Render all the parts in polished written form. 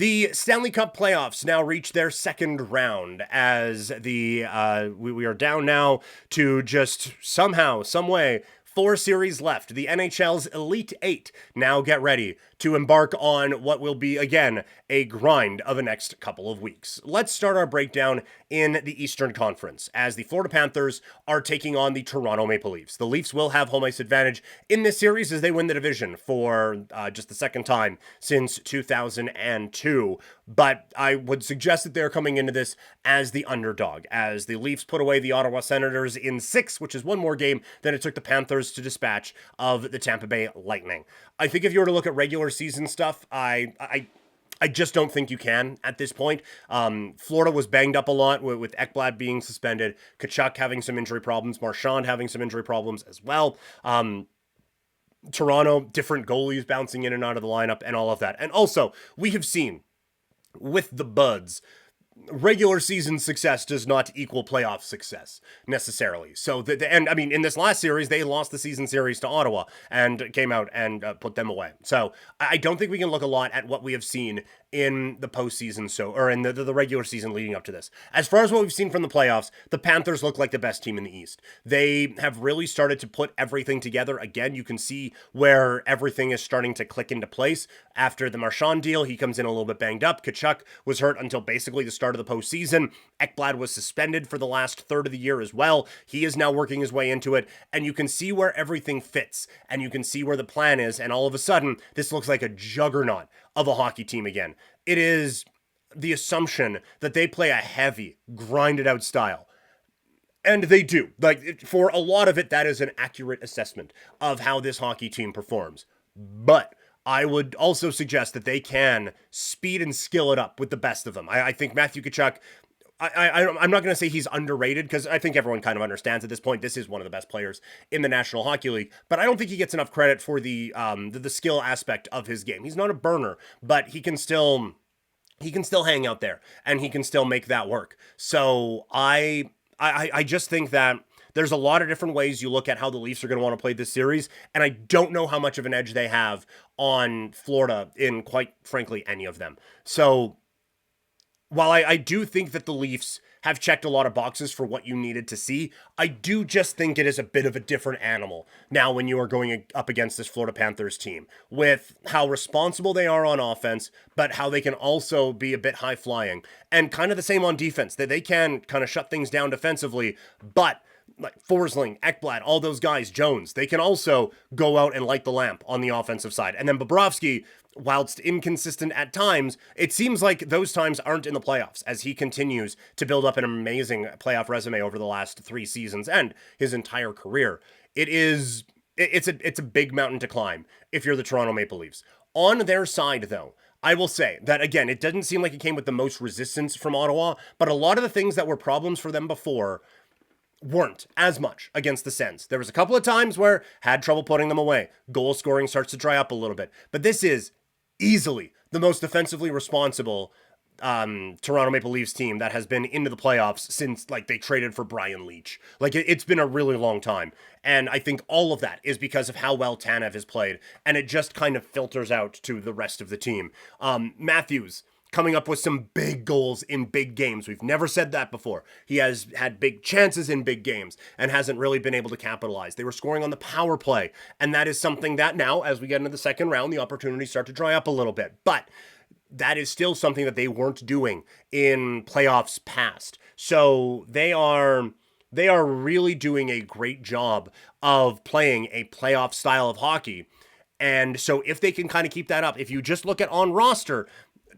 The Stanley Cup playoffs now reach their second round as we are down now to just somehow, some way, 4 series left. The NHL's Elite Eight now get ready to embark on what will be, again, a grind of the next couple of weeks. Let's start our breakdown in the Eastern Conference, as the Florida Panthers are taking on the Toronto Maple Leafs. The Leafs will have home ice advantage in this series as they win the division for just the second time since 2002. But I would suggest that they're coming into this as the underdog, as the Leafs put away the Ottawa Senators in 6, which is one more game than it took the Panthers to dispatch of the Tampa Bay Lightning. I think if you were to look at regular season stuff, I just don't think you can at this point. Florida was banged up a lot with Ekblad being suspended, Tkachuk having some injury problems, Marchand having some injury problems as well. Toronto, different goalies bouncing in and out of the lineup and all of that. And also, we have seen with the Buds, regular season success does not equal playoff success necessarily. So in this last series, they lost the season series to Ottawa and came out and put them away. So I don't think we can look a lot at what we have seen in the postseason, or in the regular season leading up to this. As far as what we've seen from the playoffs, the Panthers look like the best team in the East. They have really started to put everything together. Again, you can see where everything is starting to click into place. After the Marchand deal, he comes in a little bit banged up. Tkachuk was hurt until basically the start of the postseason. Ekblad was suspended for the last third of the year as well. He is now working his way into it, and you can see where everything fits, and you can see where the plan is, and all of a sudden, this looks like a juggernaut of a hockey team again. It is the assumption that they play a heavy, grinded out style. And they do. For a lot of it, that is an accurate assessment of how this hockey team performs. But I would also suggest that they can speed and skill it up with the best of them. I think Matthew Tkachuk, I'm not going to say he's underrated, because I think everyone kind of understands at this point this is one of the best players in the National Hockey League, but I don't think he gets enough credit for the skill aspect of his game. He's not a burner, but he can still hang out there, and he can still make that work. So I just think that there's a lot of different ways you look at how the Leafs are going to want to play this series, and I don't know how much of an edge they have on Florida in, quite frankly, any of them. So while I do think that the Leafs have checked a lot of boxes for what you needed to see, I do just think it is a bit of a different animal now when you are going up against this Florida Panthers team, with how responsible they are on offense, but how they can also be a bit high-flying, and kind of the same on defense, that they can kind of shut things down defensively, but like Forsling, Ekblad, all those guys, Jones, they can also go out and light the lamp on the offensive side. And then Bobrovsky, whilst inconsistent at times, it seems like those times aren't in the playoffs, as he continues to build up an amazing playoff resume over the last 3 seasons and his entire career. It's a big mountain to climb if you're the Toronto Maple Leafs. On their side, though, I will say that, again, it doesn't seem like it came with the most resistance from Ottawa, but a lot of the things that were problems for them before weren't as much against the Sens. There was a couple of times where had trouble putting them away. Goal scoring starts to dry up a little bit. But this is easily the most defensively responsible Toronto Maple Leafs team that has been into the playoffs since they traded for Brian Leetch. It's been a really long time. And I think all of that is because of how well Tanev has played. And it just kind of filters out to the rest of the team. Matthews coming up with some big goals in big games. We've never said that before. He has had big chances in big games and hasn't really been able to capitalize. They were scoring on the power play, and that is something that now, as we get into the second round, the opportunities start to dry up a little bit. But that is still something that they weren't doing in playoffs past. So they are really doing a great job of playing a playoff style of hockey. And so if they can kind of keep that up, if you just look at on roster,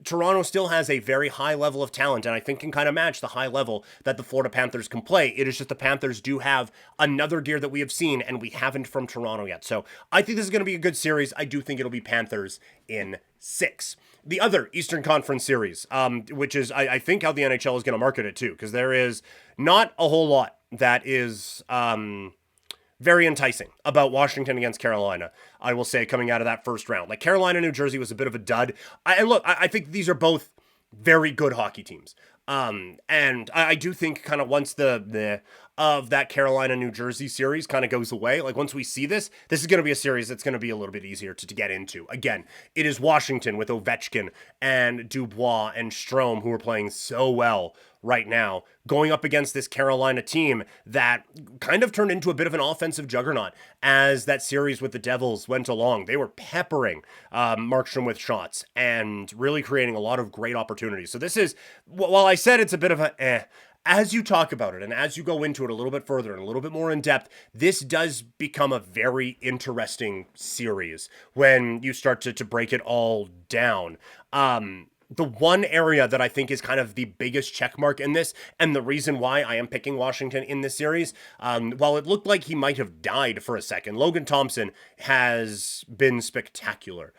Toronto still has a very high level of talent, and I think can kind of match the high level that the Florida Panthers can play. It is just the Panthers do have another gear that we have seen, and we haven't from Toronto yet. So I think this is going to be a good series. I do think it'll be Panthers in 6. The other Eastern Conference series, which is, I think, how the NHL is going to market it too, because there is not a whole lot that is very enticing about Washington against Carolina, I will say, coming out of that first round. Carolina, New Jersey was a bit of a dud. I think these are both very good hockey teams. And I do think kind of once of that Carolina-New Jersey series kind of goes away. Like, once we see this is going to be a series that's going to be a little bit easier to get into. Again, it is Washington with Ovechkin and Dubois and Strome, who are playing so well right now, going up against this Carolina team that kind of turned into a bit of an offensive juggernaut as that series with the Devils went along. They were peppering Markstrom with shots and really creating a lot of great opportunities. So this is, while I said it's a bit of a as you talk about it and as you go into it a little bit further and a little bit more in depth, this does become a very interesting series when you start to break it all down. The one area that I think is kind of the biggest check mark in this, and the reason why I am picking Washington in this series, while it looked like he might have died for a second, Logan Thompson has been spectacular.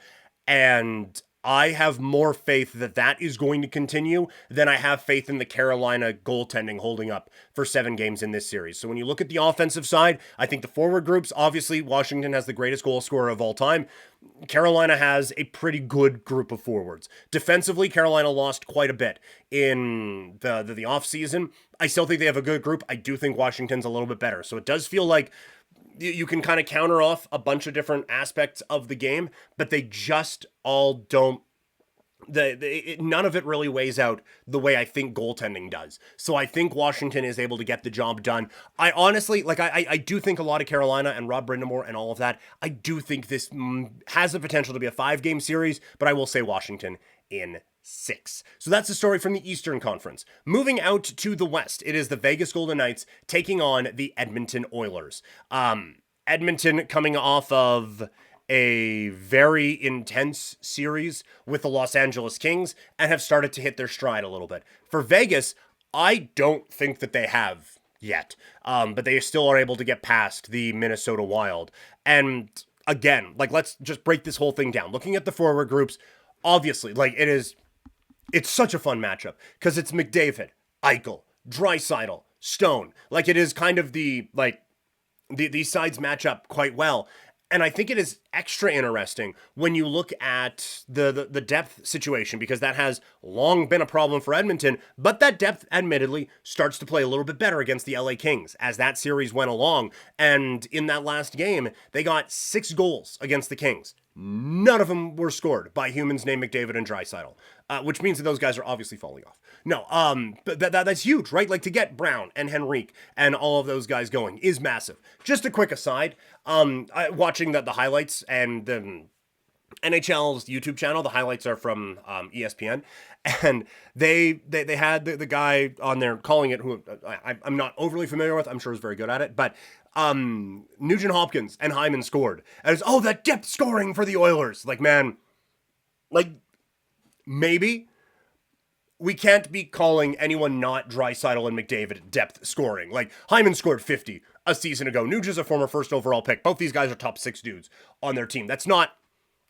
And I have more faith that is going to continue than I have faith in the Carolina goaltending holding up for 7 games in this series. So when you look at the offensive side, I think the forward groups, obviously Washington has the greatest goal scorer of all time. Carolina has a pretty good group of forwards. Defensively, Carolina lost quite a bit in the offseason. I still think they have a good group. I do think Washington's a little bit better. So it does feel like you can kind of counter off a bunch of different aspects of the game, but they just all don't. None of it really weighs out the way I think goaltending does. So I think Washington is able to get the job done. I honestly, I do think a lot of Carolina and Rob Brindamore and all of that. I do think this has the potential to be a 5-game series, but I will say Washington in 6. So that's the story from the Eastern Conference. Moving out to the West, it is the Vegas Golden Knights taking on the Edmonton Oilers. Edmonton coming off of a very intense series with the Los Angeles Kings and have started to hit their stride a little bit. For Vegas, I don't think that they have yet, but they still are able to get past the Minnesota Wild. And again, let's just break this whole thing down. Looking at the forward groups, obviously, it's such a fun matchup because it's McDavid, Eichel, Draisaitl, Stone. It is kind of these sides match up quite well. And I think it is extra interesting when you look at the depth situation, because that has long been a problem for Edmonton, but that depth admittedly starts to play a little bit better against the LA Kings as that series went along. And in that last game, they got 6 goals against the Kings. None of them were scored by humans named McDavid and Draisaitl, which means that those guys are obviously falling off. No, but that's huge, right? To get Brown and Henrique and all of those guys going is massive. Just a quick aside, watching the highlights and NHL's YouTube channel, the highlights are from ESPN, and they had the guy on there calling it, who I'm not overly familiar with. I'm sure he's very good at it, but Nugent Hopkins and Hyman scored. And it's, that depth scoring for the Oilers. Man, maybe we can't be calling anyone not Draisaitl and McDavid depth scoring. Hyman scored 50 a season ago. Nugent's a former first overall pick. Both these guys are top 6 dudes on their team. That's not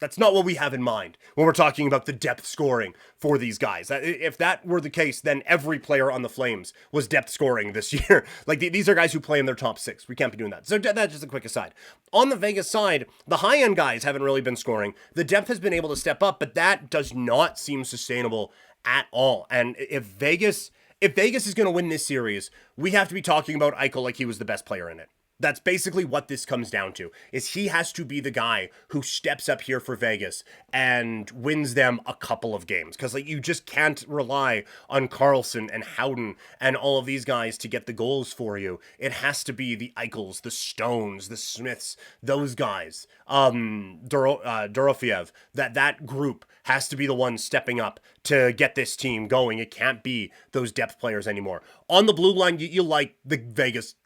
what we have in mind when we're talking about the depth scoring for these guys. If that were the case, then every player on the Flames was depth scoring this year. These are guys who play in their top 6. We can't be doing that. So that's just a quick aside. On the Vegas side, the high-end guys haven't really been scoring. The depth has been able to step up, but that does not seem sustainable at all. And if Vegas is going to win this series, we have to be talking about Eichel like he was the best player in it. That's basically what this comes down to, is he has to be the guy who steps up here for Vegas and wins them a couple of games. Because you just can't rely on Karlsson and Howden and all of these guys to get the goals for you. It has to be the Eichels, the Stones, the Smiths, those guys. Dorofiev, that group has to be the one stepping up to get this team going. It can't be those depth players anymore. On the blue line, you like the Vegas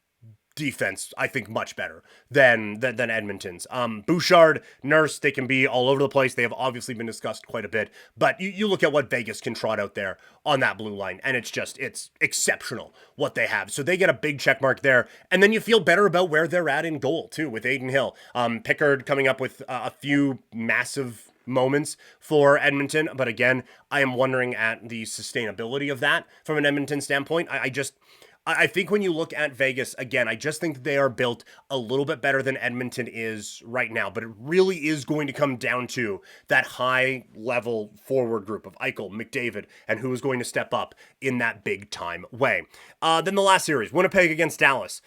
defense, I think, much better than Edmonton's. Bouchard, Nurse, they can be all over the place. They have obviously been discussed quite a bit, but you look at what Vegas can trot out there on that blue line, and it's exceptional what they have. So they get a big check mark there, and then you feel better about where they're at in goal too, with Adin Hill. Pickard coming up with a few massive moments for Edmonton, but again, I am wondering at the sustainability of that from an Edmonton standpoint. I think when you look at Vegas, again, I just think that they are built a little bit better than Edmonton is right now, but it really is going to come down to that high level forward group of Eichel, McDavid, and who is going to step up in that big time way. Then the last series, Winnipeg against Dallas.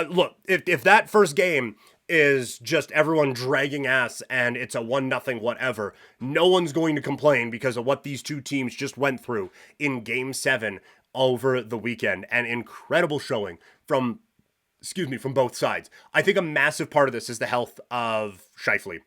Look, if that first game is just everyone dragging ass and it's a 1-0 whatever, no one's going to complain because of what these two teams just went through in Game 7 over the weekend. An incredible showing from both sides. I think a massive part of this is the health of Scheifele.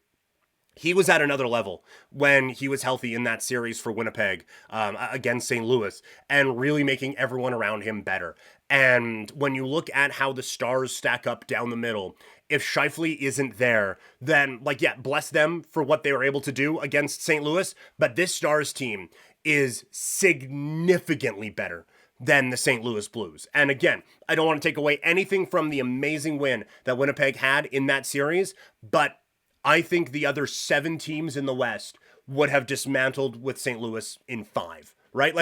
He was at another level when he was healthy in that series for Winnipeg against St. Louis and really making everyone around him better. And when you look at how the stars stack up down the middle, if Scheifele isn't there, then, bless them for what they were able to do against St. Louis, but this Stars team is significantly better than the St. Louis Blues. And again, I don't want to take away anything from the amazing win that Winnipeg had in that series, but I think the other 7 teams in the West would have dismantled with St. Louis in 5, right?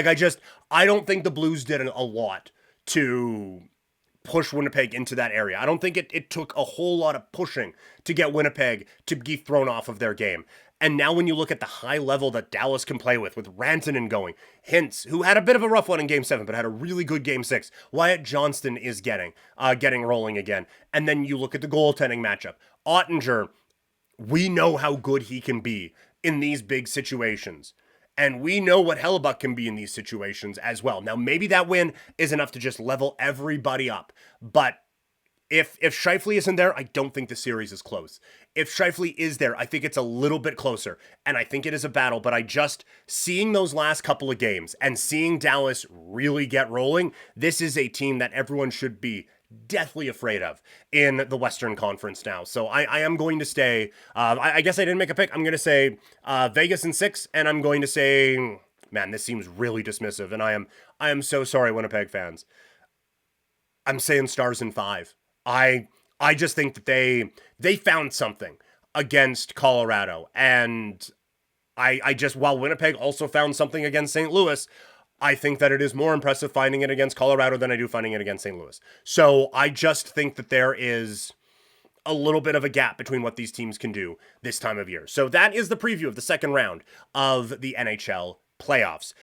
I don't think the Blues did a lot to push Winnipeg into that area. I don't think it took a whole lot of pushing to get Winnipeg to be thrown off of their game. And now when you look at the high level that Dallas can play with Rantanen going, Hintz, who had a bit of a rough one in Game 7, but had a really good Game 6, Wyatt Johnston is getting rolling again. And then you look at the goaltending matchup. Ottinger, we know how good he can be in these big situations. And we know what Hellebuck can be in these situations as well. Now, maybe that win is enough to just level everybody up. But if Scheifele isn't there, I don't think the series is close. If Scheifele is there, I think it's a little bit closer. And I think it is a battle. But seeing those last couple of games and seeing Dallas really get rolling, this is a team that everyone should be deathly afraid of in the Western Conference now. So I am going to stay, I guess I didn't make a pick. I'm going to say Vegas in 6, and I'm going to say, man, this seems really dismissive, and I am so sorry, Winnipeg fans. I'm saying Stars in 5. I just think that they found something against Colorado, and while Winnipeg also found something against St. Louis, I think that it is more impressive finding it against Colorado than I do finding it against St. Louis. So I just think that there is a little bit of a gap between what these teams can do this time of year. So that is the preview of the second round of the NHL playoffs.